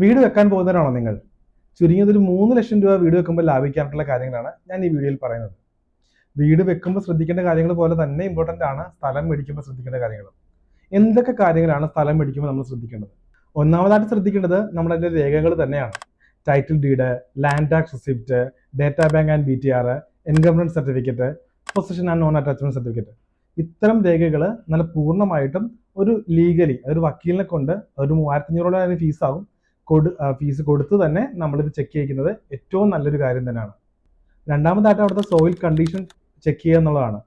വീട് വെക്കാൻ പോകുന്നവരാണോ നിങ്ങൾ? ചുരുങ്ങിയത് ഒരു 3 ലക്ഷം രൂപ വീട് വെക്കുമ്പോൾ ലാഭിക്കാനുള്ള കാര്യങ്ങളാണ് ഞാൻ ഈ വീഡിയോയിൽ പറയുന്നത്. വീട് വെക്കുമ്പോൾ ശ്രദ്ധിക്കേണ്ട കാര്യങ്ങൾ പോലെ തന്നെ ഇമ്പോർട്ടൻ്റ് ആണ് സ്ഥലം മേടിക്കുമ്പോൾ ശ്രദ്ധിക്കേണ്ട കാര്യങ്ങൾ. എന്തൊക്കെ കാര്യങ്ങളാണ് സ്ഥലം മേടിക്കുമ്പോൾ നമ്മൾ ശ്രദ്ധിക്കേണ്ടത്? ഒന്നാമതായിട്ട് ശ്രദ്ധിക്കേണ്ടത് നമ്മുടെ അതിൻ്റെ രേഖകൾ തന്നെയാണ്. Title deed, land tax receipt, data bank and BTR, encumbrance certificate, position and non attachment certificate. ഇത്തരം രേഖകൾ നല്ല പൂർണ്ണമായിട്ടും ഒരു ലീഗലി അതൊരു വക്കീലിനെ കൊണ്ട് ഒരു 3500 ഫീസാവും ഫീസ് കൊടുത്ത് തന്നെ നമ്മളിത് ചെക്ക് ചെയ്യിക്കുന്നത് ഏറ്റവും നല്ലൊരു കാര്യം തന്നെയാണ്. രണ്ടാമതായിട്ട് അവിടുത്തെ സോയിൽ കണ്ടീഷൻ ചെക്ക് ചെയ്യുക എന്നുള്ളതാണ്.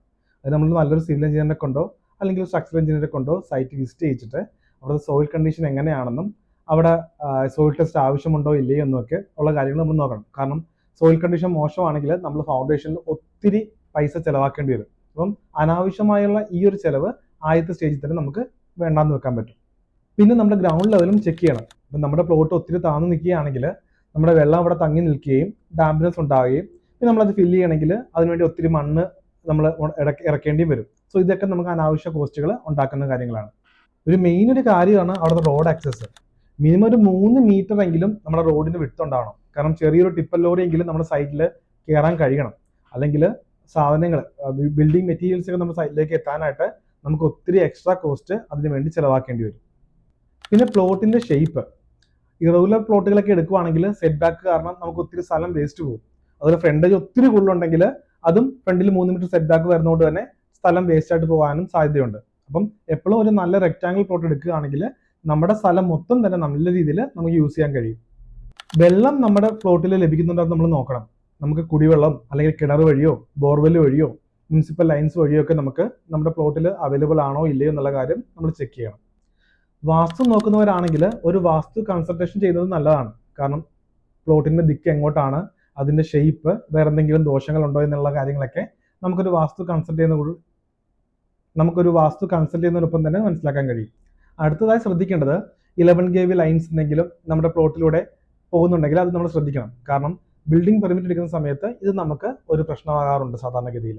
അത് നമ്മൾ നല്ലൊരു സിവിൽ എഞ്ചിനീയറിനെ കൊണ്ടോ അല്ലെങ്കിൽ സ്ട്രക്ചറൽ എഞ്ചിനീയറെ കൊണ്ടോ സൈറ്റ് വിസിറ്റ് ചെയ്യിച്ചിട്ട് അവിടുത്തെ സോയിൽ കണ്ടീഷൻ എങ്ങനെയാണെന്നും അവിടെ സോയിൽ ടെസ്റ്റ് ആവശ്യമുണ്ടോ ഇല്ലയോ എന്നൊക്കെ ഉള്ള കാര്യങ്ങൾ നമ്മൾ നോക്കണം. കാരണം സോയിൽ കണ്ടീഷൻ മോശമാണെങ്കിൽ നമ്മൾ ഫൗണ്ടേഷനിൽ ഒത്തിരി പൈസ ചിലവാക്കേണ്ടി വരും. അപ്പം അനാവശ്യമായുള്ള ഈ ഒരു ചിലവ് ആദ്യത്തെ സ്റ്റേജിൽ തന്നെ നമുക്ക് വേണ്ടാന്ന് വെക്കാൻ പറ്റും. പിന്നെ നമ്മുടെ ഗ്രൗണ്ട് ലെവലും ചെക്ക് ചെയ്യണം. ഇപ്പം നമ്മുടെ പ്ലോട്ട് ഒത്തിരി താഴ്ന്നു നിൽക്കുകയാണെങ്കിൽ നമ്മുടെ വെള്ളം അവിടെ തങ്ങി നിൽക്കുകയും ഡാംപിനെസ് ഉണ്ടാവുകയും പിന്നെ നമ്മളത് ഫില്ല് ചെയ്യണമെങ്കിൽ അതിനുവേണ്ടി ഒത്തിരി മണ്ണ് നമ്മൾ ഇറക്കേണ്ടിയും വരും. സോ ഇതൊക്കെ നമുക്ക് അനാവശ്യ കോസ്റ്റുകൾ ഉണ്ടാക്കുന്ന കാര്യങ്ങളാണ്. ഒരു കാര്യമാണ് അവിടുത്തെ റോഡ് ആക്സസ്. മിനിമം ഒരു 3 മീറ്റർ എങ്കിലും നമ്മുടെ റോഡിന് വിഡ്ത്ത് ഉണ്ടാവണം. കാരണം ചെറിയൊരു ടിപ്പർ ലോറി എങ്കിലും നമ്മുടെ സൈറ്റിൽ കയറാൻ കഴിയണം. അല്ലെങ്കിൽ സാധനങ്ങൾ ബിൽഡിംഗ് മെറ്റീരിയൽസ് ഒക്കെ നമ്മുടെ സൈറ്റിലേക്ക് എത്താനായിട്ട് നമുക്ക് ഒത്തിരി എക്സ്ട്രാ കോസ്റ്റ് അതിന് വേണ്ടി ചിലവാക്കേണ്ടി വരും. പിന്നെ പ്ലോട്ടിന്റെ ഷേപ്പ്. ഇറഗുലർ പ്ലോട്ടുകളൊക്കെ എടുക്കുവാണെങ്കിൽ സെറ്റ് ബാക്ക് കാരണം നമുക്ക് ഒത്തിരി സ്ഥലം വേസ്റ്റ് പോകും. അതുപോലെ ഫ്രണ്ടേജ് ഒത്തിരി കൂടുതലുണ്ടെങ്കിൽ അതും ഫ്രണ്ടിൽ 3 മീറ്റർ സെറ്റ് ബാക്ക് വരുന്നതുകൊണ്ട് തന്നെ സ്ഥലം വേസ്റ്റ് ആയിട്ട് പോകാനും സാധ്യതയുണ്ട്. അപ്പം എപ്പോഴും ഒരു നല്ല റെക്ടാങ്കിൾ പ്ലോട്ട് എടുക്കുകയാണെങ്കിൽ നമ്മുടെ സ്ഥലം മൊത്തം തന്നെ നല്ല രീതിയിൽ നമുക്ക് യൂസ് ചെയ്യാൻ കഴിയും. വെള്ളം നമ്മുടെ പ്ലോട്ടിൽ ലഭിക്കുന്നുണ്ടോ എന്ന് നമ്മൾ നോക്കണം. നമുക്ക് കുടിവെള്ളം അല്ലെങ്കിൽ കിണർ വഴിയോ ബോർവെൽ വഴിയോ മുനിസിപ്പൽ ലൈൻസ് വഴിയോ ഒക്കെ നമുക്ക് നമ്മുടെ പ്ലോട്ടിൽ അവൈലബിൾ ആണോ ഇല്ലയോ എന്നുള്ള കാര്യം നമ്മൾ ചെക്ക് ചെയ്യണം. വാസ്തു നോക്കുന്നവരാണെങ്കിൽ ഒരു വാസ്തു കൺസൾട്ടേഷൻ ചെയ്യുന്നത് നല്ലതാണ്. കാരണം പ്ലോട്ടിന്റെ ദിക്ക് എങ്ങോട്ടാണ്, അതിന്റെ ഷേപ്പ്, വേറെ എന്തെങ്കിലും ദോഷങ്ങളുണ്ടോ എന്നുള്ള കാര്യങ്ങളൊക്കെ നമുക്കൊരു വാസ്തു കൺസൾട്ട് ചെയ്യുന്നതിനൊപ്പം തന്നെ മനസ്സിലാക്കാൻ കഴിയും. അടുത്തതായി ശ്രദ്ധിക്കേണ്ടത് 11 kV ലൈൻസ് എന്തെങ്കിലും നമ്മുടെ പ്ലോട്ടിലൂടെ പോകുന്നുണ്ടെങ്കിൽ അത് നമ്മൾ ശ്രദ്ധിക്കണം. കാരണം ബിൽഡിംഗ് പെർമിറ്റ് എടുക്കുന്ന സമയത്ത് ഇത് നമുക്ക് ഒരു പ്രശ്നമാകാറുണ്ട് സാധാരണഗതിയിൽ.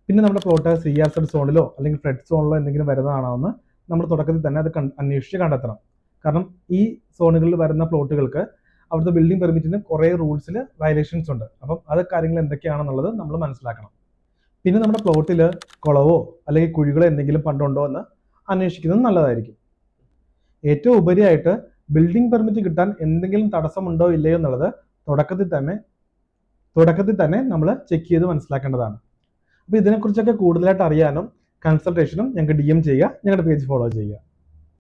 പിന്നെ നമ്മുടെ പ്ലോട്ട് CRZ സോണിലോ അല്ലെങ്കിൽ ഫ്ലഡ് സോണിലോ എന്തെങ്കിലും വരുന്നതാണോ എന്ന് നമ്മൾ തുടക്കത്തിൽ തന്നെ അത് അന്വേഷിച്ച് കണ്ടെത്തണം. കാരണം ഈ സോണുകളിൽ വരുന്ന പ്ലോട്ടുകൾക്ക് അവിടുത്തെ ബിൽഡിംഗ് പെർമിറ്റിന് കുറേ റൂൾസിൽ വയലേഷൻസ് ഉണ്ട്. അപ്പം അത് കാര്യങ്ങൾ എന്തൊക്കെയാണെന്നുള്ളത് നമ്മൾ മനസ്സിലാക്കണം. പിന്നെ നമ്മുടെ പ്ലോട്ടിൽ കുളവോ അല്ലെങ്കിൽ കുഴികളോ എന്തെങ്കിലും പണ്ടുണ്ടോ എന്ന് അന്വേഷിക്കുന്നത് നല്ലതായിരിക്കും. ഏറ്റവും ഉപരിയായിട്ട് ബിൽഡിംഗ് പെർമിറ്റ് കിട്ടാൻ എന്തെങ്കിലും തടസ്സമുണ്ടോ ഇല്ലയോ എന്നുള്ളത് തുടക്കത്തിൽ തന്നെ നമ്മൾ ചെക്ക് ചെയ്ത് മനസ്സിലാക്കേണ്ടതാണ്. അപ്പോൾ ഇതിനെക്കുറിച്ചൊക്കെ കൂടുതലായിട്ട് അറിയാനും കൺസൾട്ടേഷനും ഞങ്ങൾക്ക് DM ചെയ്യുക, ഞങ്ങളുടെ പേജ് ഫോളോ ചെയ്യുക.